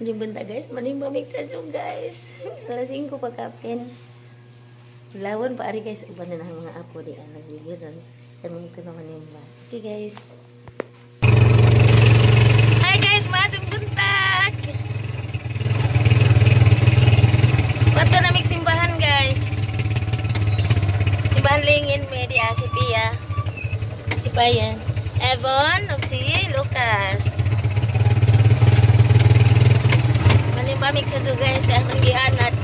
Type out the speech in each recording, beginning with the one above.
yung benta guys. Manimba miksa dyan guys. Alas 5 pagkapin. Lawan pa ari guys. Uban na ng mga apo di. Nagbibiran. Kami ko na manimba. Okay guys. Hi guys. Masong buntak. Wato na simbahan guys. Simbahan lingin media si Pia. Si Payan. Evan. O si Lucas. Pamik sa to guys, sa manggianat.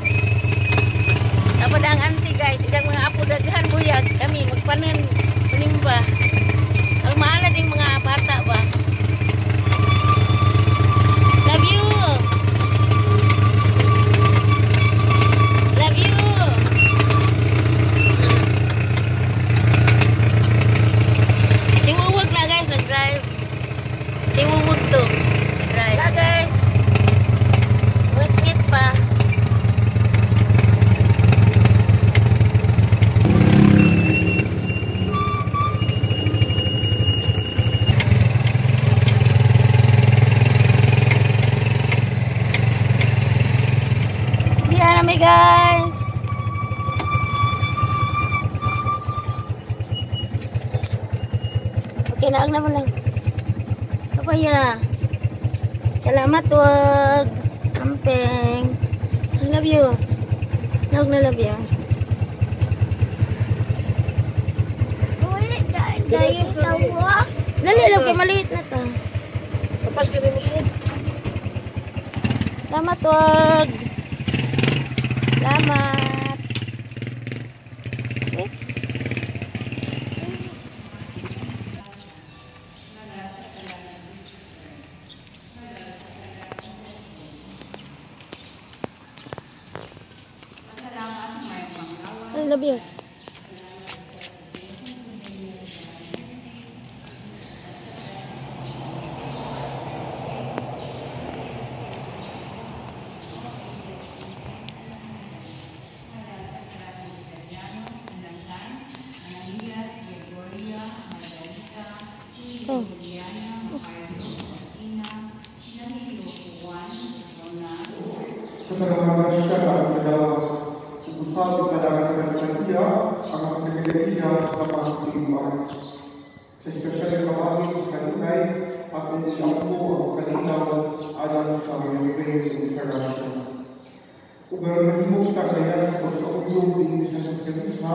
Dapat ang auntie guys, idang mga apo daghan buyag kami magpanen manimba. Kalau maala ding mga bata ba. Love you. Love you. Si Wuwag na guys, nag-drive. Si Wuwag to. Nag-drive. Na guys. Wait pa. Yan kami guys. Okay na naman lang. Papaya. Salamat wag. Ampeng. I love you. Love na love you. Ulit dahil tawa. Dali lang kay maliit na ta. Tapos kami mo sud. Salamat wag. Salamat. Okay. I love you. Oh. Sa panahon siya ang nagawag usap kalangan ng iya ang pagkakaiya sa pagpapaliwan. Sa espesyal na kabahid sa kalinay at ang ilampo ang kalinaw alam sa Ukraine sa Russia. Ugar mahimong tagayan sa pagsaulong ng isang kanisa,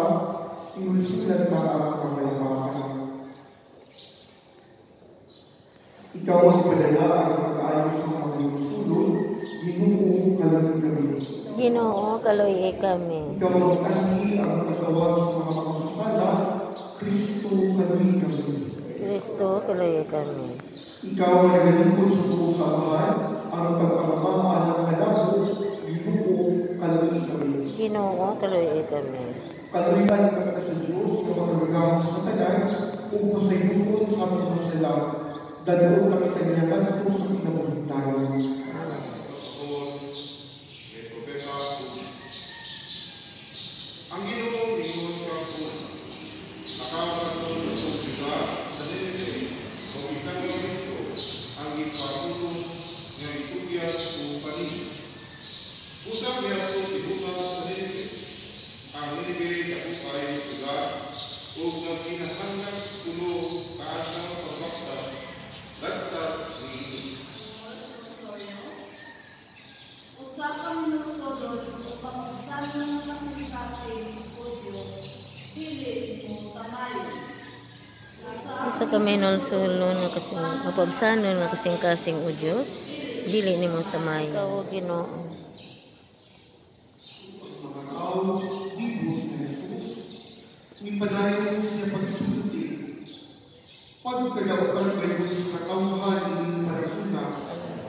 inusulat na ang pangalawasan. Ikaw ang padala ang pag-aayos ng mga inusulong, Ginoo kaloy kami. Ginoo kaloy kami. Ikaw ang anhi ang pagtawag sa mga makasasala, Kristo kaloy kami. Kristo kaloy kami. Ikaw ang nagalingkod sa pusahan, ang pagpapamahan ng kalabo, Ginoo kaloy kami. Ginoo kaloy kami. Kaloyan ka sa Diyos, na makagagawa sa tanan, kung masayuon sa mga sala, danoon kami kanyaman ko sa kinabuhitan. Ang Ginoong ingon kang nakakaroon sa pagsiga sa Nineveh o isang gawin ko ang ipatulong ng itugyan o panin. Usap niya ito si Bukas sa Nineveh. Ang Nineveh na upay siga o nagkinahanap puno kaan ng pagbaktas lagtas ni Usapang minusodod upang usamin ng kasing-kasing o Diyos, dili mo tamayo. Sa kami nulsulon nga kasing mapabsanon nga kasing-kasing o Diyos, dili nimo tamay. Ikaw Ginoo. Mga tao, libot ni Jesus, nipadayon siya pagsulti. Pagkagawatan kayo sa katawhan ining parakuna,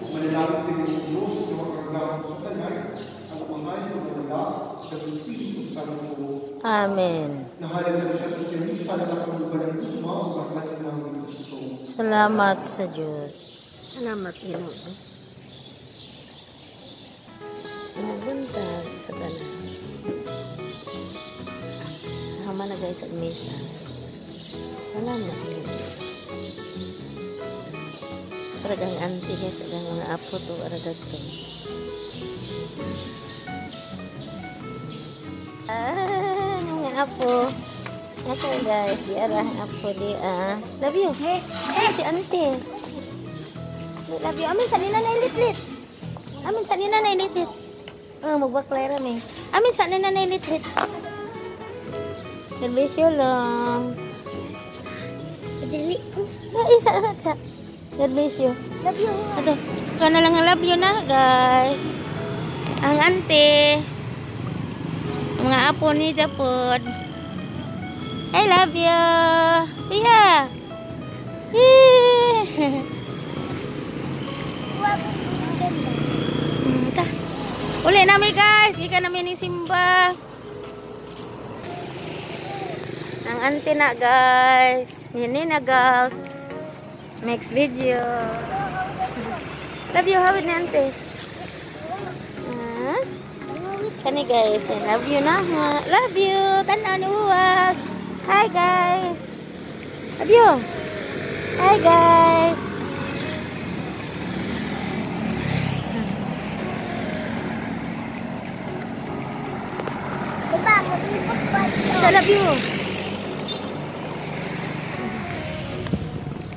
kung manalangin din ng Diyos na makagawang sa tanan, ang umangan ng manala ng Espiritu Santo. Amen. Nahalag ng Santo Siya Misa na nakamuban ng uma ang bakalan ng Kristo. Salamat sa Diyos. Salamat Ginoo. Nabuntag sa tanan. Hama na guys at misa. Salamat Ginoo. Talagang auntie guys, ang mga apo to ara dagto. Mga apo. Ito guys, di arah apo di Love you. Si auntie. Love you. Amin sa nina na ilit-lit. Amin sa nina na ilit-lit. Magbaklay rami. Amin sa nina na ilit-lit. Servisyo lang. Dali. Isa. Servisyo. Love you. Ato. Ikaw na lang ang love you na, guys. Ang ante. Ang mga apo ni Japod. I love you. Yeah. Uli namin guys. Ika namin ni Simba. Ang ante na guys. Nini na girls. Next video. Love you. Hawid ni ante. Kani guys. I love you na ha. Love you. Tanaw ni Huwag. Hi guys. Love you. Hi guys. I love you.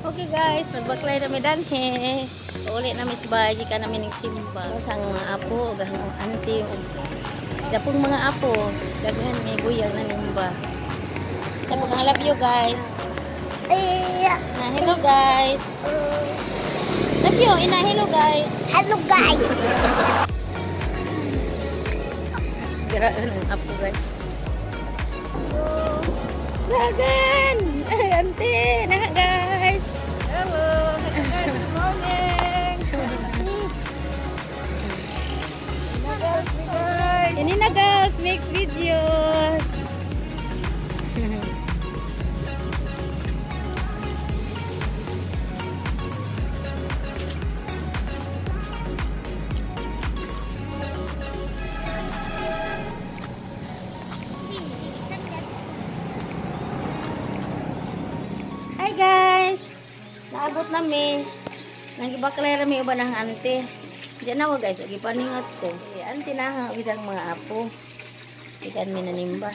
Okay guys, magbaklay na mi danhe. Uli na mi sabay ka namin ng Simba. Sang mga apo, gahang auntie, japong mga apo, daghan may buyag na nimba. Tapos I love you guys. Hello guys. Love you, hello guys. Hello guys. Geraan ang apo guys. Dragon! Ay, ante! Nah, guys! Hello! Guys, good morning! Ini na guys, makes videos! Hi guys! Naabot nami. Nagibaklay rami uban ang ante. Diyan ako guys, gipaningot ko. Ante na ang isang mga apo. Ikan mi nanimba.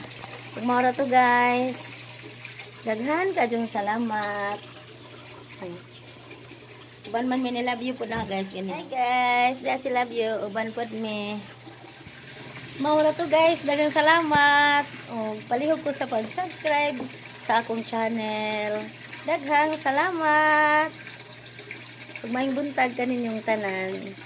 Pagmaura to guys. Daghan kajong salamat. Uban man mi love you po na guys. Gani. Hi guys! Dasi love you. Uban po mi. Maura to guys. Daghang salamat. Palihog ko sa pag-subscribe sa akong channel. Daghang salamat. Pagmaing buntag kaninyong tanan.